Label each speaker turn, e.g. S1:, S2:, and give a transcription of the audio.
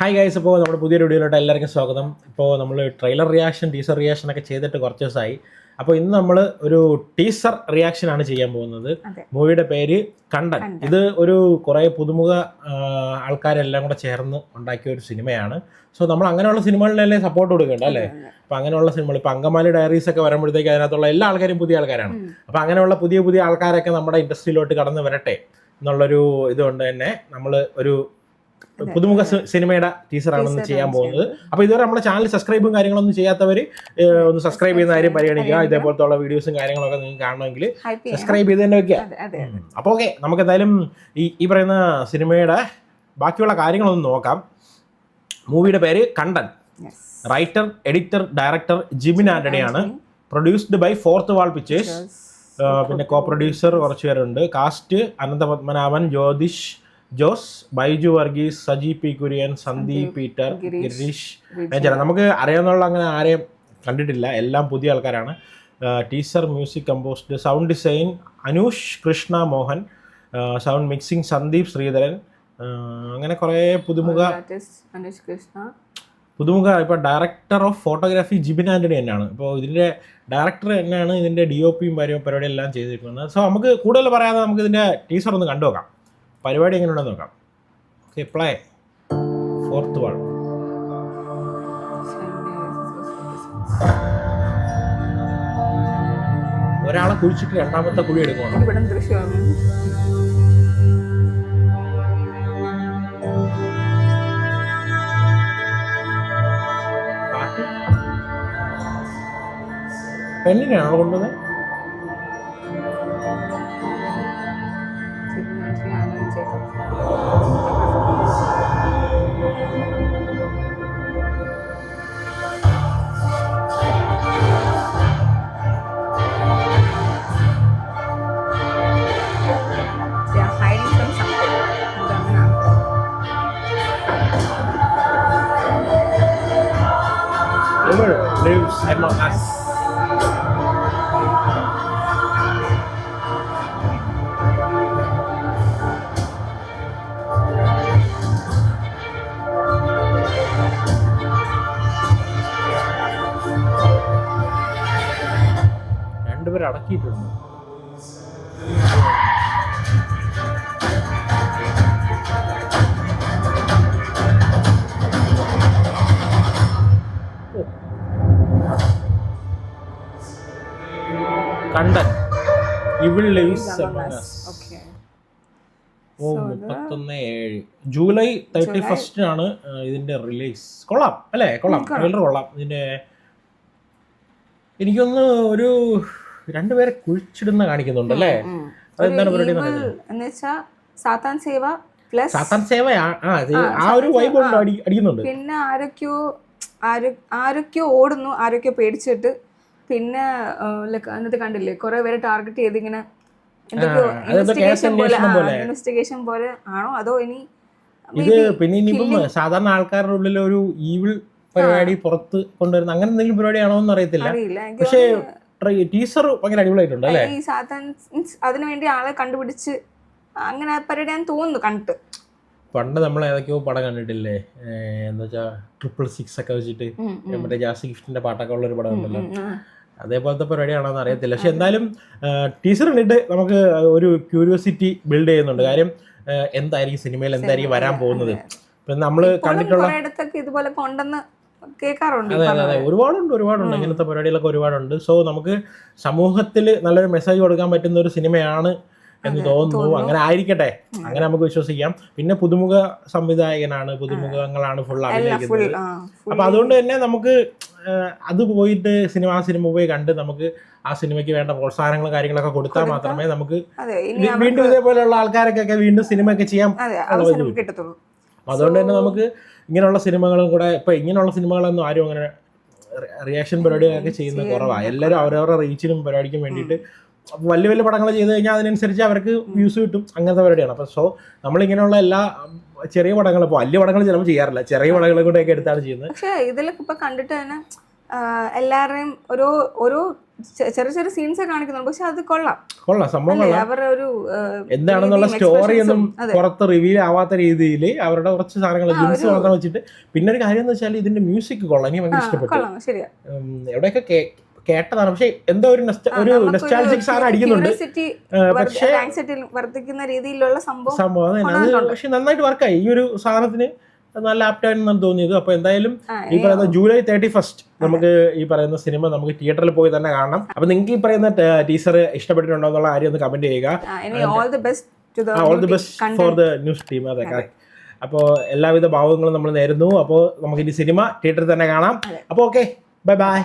S1: Hi guys, ഇപ്പോൾ നമ്മുടെ പുതിയൊരു വീഡിയോയിലോട്ട് എല്ലാവർക്കും സ്വാഗതം. ഇപ്പോൾ നമ്മൾ ട്രെയിലർ റിയാക്ഷൻ, ടീസർ റിയാക്ഷൻ ഒക്കെ ചെയ്തിട്ട് കുറച്ച് ദിവസമായി. അപ്പോൾ ഇന്ന് നമ്മൾ ഒരു ടീസർ റിയാക്ഷനാണ് ചെയ്യാൻ പോകുന്നത്. മൂവിയുടെ പേര് കണ്ടൻ. ഇത് ഒരു കുറേ പുതുമുഖ ആൾക്കാരെല്ലാം കൂടെ ചേർന്ന് ഉണ്ടാക്കിയ ഒരു സിനിമയാണ്. സോ നമ്മൾ അങ്ങനെയുള്ള സിനിമകളിലല്ലേ സപ്പോർട്ട് കൊടുക്കേണ്ട അല്ലേ? അപ്പോൾ അങ്ങനെയുള്ള സിനിമകൾ ഇപ്പോൾ അങ്കമാലി ഡയറീസ് ഒക്കെ വരുമ്പോഴത്തേക്ക് അതിനകത്തുള്ള എല്ലാ ആൾക്കാരും പുതിയ ആൾക്കാരാണ്. അപ്പോൾ അങ്ങനെയുള്ള പുതിയ പുതിയ ആൾക്കാരൊക്കെ നമ്മുടെ ഇൻഡസ്ട്രിയിലോട്ട് കടന്ന് വരട്ടെ എന്നുള്ളൊരു ഇതുകൊണ്ട് തന്നെ നമ്മൾ ഒരു പുതുമുഖ സിനിമയുടെ ടീസറാണെന്ന് ചെയ്യാൻ പോകുന്നത്. അപ്പോൾ ഇതുവരെ നമ്മുടെ ചാനൽ സബ്സ്ക്രൈബും കാര്യങ്ങളൊന്നും ചെയ്യാത്തവർ ഒന്ന് സബ്സ്ക്രൈബ് ചെയ്യുന്ന കാര്യം പരിഗണിക്കുക. ഇതേപോലത്തെ വീഡിയോസും കാര്യങ്ങളൊക്കെ നിങ്ങൾക്ക് കാണണമെങ്കിൽ സബ്സ്ക്രൈബ് ചെയ്ത് തന്നെ വെക്കുക. അപ്പോൾ ഓക്കെ, നമുക്ക് എന്തായാലും ഈ പറയുന്ന സിനിമയുടെ ബാക്കിയുള്ള കാര്യങ്ങളൊന്നും നോക്കാം. മൂവിയുടെ പേര് Kandan. Writer, editor, director Jibin ആന്റണിയാണ്. Produced by fourth wall pictures. പിന്നെ കോ പ്രൊഡ്യൂസർ കുറച്ച് പേരുണ്ട്. Cast Ananthapadmanabhan, Jyothish Jose, Baiju Varghese, Saji P Kurian, Sandeep Peter, Girish. നമുക്ക് അറിയാവുന്ന അങ്ങനെ ആരെയും കണ്ടിട്ടില്ല, എല്ലാം പുതിയ ആൾക്കാരാണ്. Teaser music composed, sound design Anoosh Krishna Mohan, sound mixing Sandeep Sreedharan. അങ്ങനെ കുറേ പുതുമുഖ ഇപ്പോൾ director of photography Jibin Antony തന്നെയാണ്. ഇപ്പോൾ ഇതിൻ്റെ ഡയറക്ടർ തന്നെയാണ് ഇതിൻ്റെ DOPയും പരിപാടിയെല്ലാം ചെയ്തിരിക്കുന്നത്. സോ നമുക്ക് കൂടുതൽ പറയാതെ നമുക്ക് ഇതിൻ്റെ ടീസർ ഒന്ന് കണ്ടു നോക്കാം. പരിപാടി എങ്ങനെയുണ്ടെന്ന് നോക്കാം. Okay, play. ഫോർത്ത് വാൾ. ഒരാളെ കുഴിച്ചിട്ട് രണ്ടാമത്തെ കുഴി എടുക്കണം. പെണ്ണിനെയാണോ കൊണ്ടുവന്നത്? Lives among us. രണ്ടുപേരും അടക്കിയിട്ടുണ്ട്. Kandan evil lives among us. 31/7 July 31 ഇതിന്റെ റിലീസ്. കൊള്ളാം അല്ലേ? കൊള്ളാം, ട്രെയിലർ കൊള്ളാം. ഇതിന്റെ എനിക്കൊന്ന് ഒരു രണ്ടുപേരെ കുഴിച്ചിടുന്ന കാണിക്കുന്നുണ്ട് അല്ലേ? അതെന്താണ് പരിപാടി?
S2: സാത്താൻ സേവ
S1: ആ ഒരു വൈബ് ഉണ്ട്, അടിക്കുന്നുണ്ട്.
S2: പിന്നെ ആരൊക്കെയോ ഓടുന്നു, ആരൊക്കെയോ പേടിച്ചിട്ട്. പിന്നെ അതിനകത്ത് കണ്ടില്ലേ കുറെ പേരെ ടാർഗറ്റ് ചെയ്ത് ഇങ്ങനെ ഇൻവെസ്റ്റിഗേഷൻ പോലെ ആണോ അതോ ഇനി
S1: ഇത് പിന്നെ ഇനിയിപ്പം സാധാരണ ആൾക്കാരുടെ ഉള്ളിൽ ഒരു ഈവിൾ പരിപാടി പുറത്ത് കൊണ്ടുവരുന്ന അങ്ങനെ എന്തെങ്കിലും പരിപാടിയാണോ എന്ന് അറിയത്തില്ല. പക്ഷേ ടീസർ ഭയങ്കര അടിപൊളിയായിട്ടുണ്ട് അല്ലേ?
S2: ഈ സാത്താൻ അതിനുവേണ്ടി ആളെ കണ്ടുപിടിച്ച് അങ്ങനെ പരിപാടി ഞാൻ തോന്നുന്നു കണ്ടിട്ട്.
S1: പണ്ട് നമ്മൾ ഏതൊക്കെയോ പടം കണ്ടിട്ടില്ലേ, എന്താ വെച്ചാൽ 666 ഒക്കെ വെച്ചിട്ട് മറ്റേ ജാസി ഗിഫ്റ്റിന്റെ പാട്ടൊക്കെ ഉള്ളൊരു പടം ഉണ്ടല്ലോ, അതേപോലത്തെ പരിപാടിയാണോന്ന് അറിയത്തില്ല. പക്ഷെ എന്തായാലും ടീസർ കണ്ടിട്ട് നമുക്ക് ഒരു ക്യൂരിയോസിറ്റി ബിൽഡ് ചെയ്യുന്നുണ്ട്. കാര്യം എന്തായിരിക്കും സിനിമയിൽ എന്തായിരിക്കും വരാൻ പോകുന്നത്. ഇപ്പം നമ്മൾ കണ്ടിട്ടുള്ള
S2: ഇതുപോലെ കൊണ്ടെന്ന് കേൾക്കാറുണ്ട്.
S1: അതെ, ഒരുപാടുണ്ട് ഇങ്ങനത്തെ പരിപാടികളൊക്കെ ഒരുപാടുണ്ട്. സോ നമുക്ക് സമൂഹത്തിൽ നല്ലൊരു മെസ്സേജ് കൊടുക്കാൻ പറ്റുന്ന ഒരു സിനിമയാണ് എന്ന് തോന്നുന്നു. അങ്ങനെ ആയിരിക്കട്ടെ, അങ്ങനെ നമുക്ക് വിശ്വസിക്കാം. പിന്നെ പുതുമുഖ സംവിധായകനാണ്, പുതുമുഖങ്ങളാണ് ഫുൾ അഭിനയിക്കുന്നത്. അപ്പൊ അതുകൊണ്ട് തന്നെ നമുക്ക് അത് പോയിട്ട് ആ സിനിമ പോയി കണ്ട് നമുക്ക് ആ സിനിമയ്ക്ക് വേണ്ട പ്രോത്സാഹനങ്ങളും കാര്യങ്ങളൊക്കെ കൊടുത്താൽ മാത്രമേ നമുക്ക് വീണ്ടും ഇതേപോലെയുള്ള ആൾക്കാരൊക്കെ വീണ്ടും സിനിമ ഒക്കെ ചെയ്യാൻ കിട്ടത്തുള്ളൂ. അതുകൊണ്ട് തന്നെ നമുക്ക് ഇങ്ങനെയുള്ള സിനിമകളും കൂടെ, ഇപ്പൊ ഇങ്ങനെയുള്ള സിനിമകളൊന്നും ആരും അങ്ങനെ റിയാക്ഷൻ പരിപാടികളൊക്കെ ചെയ്യുന്നത് കുറവാണ്. എല്ലാവരും അവരവരുടെ റീച്ചിനും പരിപാടിക്കും വേണ്ടിയിട്ട് വലിയ വലിയ പടങ്ങൾ ചെയ്ത് കഴിഞ്ഞാൽ അതിനനുസരിച്ച് അവർക്ക് വ്യൂസ് കിട്ടും, അങ്ങനത്തെ പരിപാടിയാണ്. അപ്പോൾ സോ നമ്മളിങ്ങനെയുള്ള എല്ലാ ചെറിയ പടങ്ങൾ, ഇപ്പോൾ വലിയ പടങ്ങൾ ചിലപ്പോൾ ചെയ്യാറില്ല, ചെറിയ പടങ്ങളെ കൂടെയൊക്കെ എടുത്താണ് ചെയ്യുന്നത്.
S2: പക്ഷേ ഇതിലൊക്കെ ഇപ്പോൾ കണ്ടിട്ട് തന്നെ എല്ലാവരുടെയും ഓരോ ചെറിയ ചെറിയ സീൻസേ കാണിക്കുന്നുള്ളൂ, പക്ഷെ അത് കൊള്ളാം.
S1: സംഭവം
S2: അല്ലേ?
S1: കൊള്ളാം.
S2: അവരുടെ ഒരു
S1: എന്താണെന്നുള്ള
S2: രീതിയും
S1: സ്റ്റോറി ഒന്നും
S2: expressions ഉം, അതെ.
S1: പുറത്ത് റിവീൽ ആവാത്ത രീതിയിൽ അവരുടെ കുറച്ച് സാധനങ്ങൾ ജിംസ് മാത്രം വെച്ചിട്ട്. പിന്നെ ഒരു കാര്യം എന്ന് വെച്ചാൽ ഇതിന്റെ മ്യൂസിക് കൊള്ളാം, എനിക്ക് ഭയങ്കര ഇഷ്ടപ്പെട്ടു.
S2: കൊള്ളാം, ശരിയാ.
S1: എവിടെയൊക്കെ കേട്ടതാണ്, പക്ഷെ എന്തോ ഒരു നൊസ്റ്റാൾജിക് സാധനം അടിക്കുന്നുണ്ട്. പക്ഷേ
S2: വർദ്ധിക്കുന്ന രീതിയിലുള്ള
S1: സംഭവം അത് പക്ഷെ നന്നായിട്ട് വർക്കായി. ഈ ഒരു സാധനത്തിന് നല്ല ആപ്റ്റായിട്ടാണ് തോന്നിയത്. അപ്പൊ എന്തായാലും ഈ പറയുന്ന ജൂലൈ 31 നമുക്ക് ഈ പറയുന്ന സിനിമ നമുക്ക് തിയേറ്ററിൽ പോയി തന്നെ കാണണം. അപ്പൊ നിങ്ങൾക്ക് ഈ പറയുന്ന ടീസർ ഇഷ്ടപ്പെട്ടിട്ടുണ്ടോ എന്നുള്ള കാര്യം ഒന്ന് കമന്റ് ചെയ്യുക.
S2: All the best
S1: for the news team. അതെ, അപ്പോൾ എല്ലാവിധ ഭാവങ്ങളും നമ്മൾ നേരുന്നു. അപ്പോൾ നമുക്ക് ഇനി സിനിമ തിയേറ്ററിൽ തന്നെ കാണാം. അപ്പോൾ ഓക്കെ, ബൈ ബൈ.